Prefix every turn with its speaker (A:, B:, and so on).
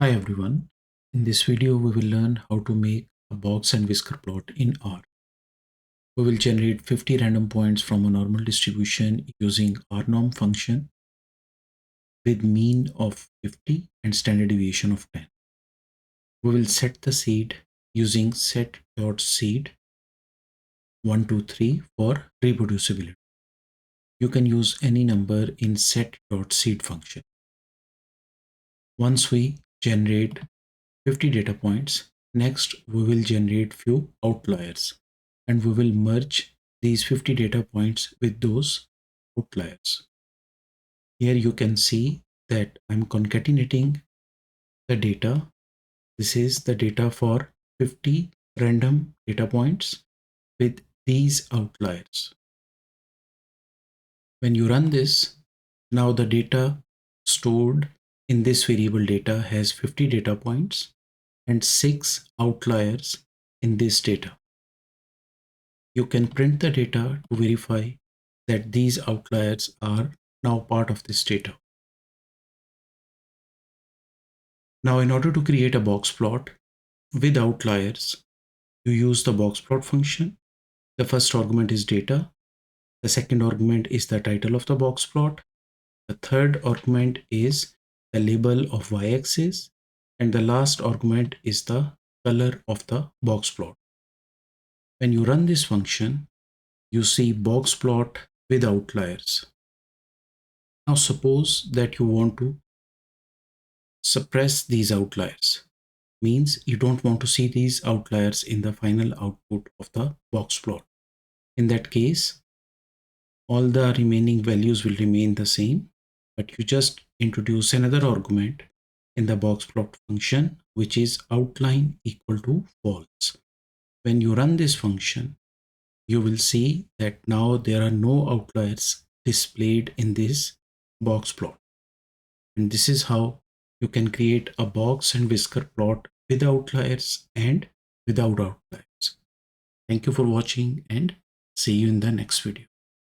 A: Hi everyone. In this video, we will learn how to make a box and whisker plot in R. We will generate 50 random points from a normal distribution using rnorm function with mean of 50 and standard deviation of 10. We will set the seed using set.seed 1, 2, 3 for reproducibility. You can use any number in set.seed function. Once we generate 50 data points, next we will generate few outliers and we will merge these 50 data points with those outliers. Here you can see that I'm concatenating the data. This is the data for 50 random data points with these outliers. When you run this, now the data stored in this variable data has 50 data points and 6 outliers in this data. You can print the data to verify that these outliers are now part of this data. Now, in order to create a box plot with outliers, you use the box plot function. The first argument is data. The second argument is the title of the box plot. The third argument is the label of y-axis. And the last argument is the color of the box plot. When you run this function, you see box plot with outliers. Now suppose that you want to suppress these outliers. Means you don't want to see these outliers in the final output of the box plot. In that case, all the remaining values will remain the same, but you just introduce another argument in the box plot function, which is outline equal to false. When you run this function, you will see that now there are no outliers displayed in this box plot. And this is how you can create a box and whisker plot with outliers and without outliers. Thank you for watching and see you in the next video.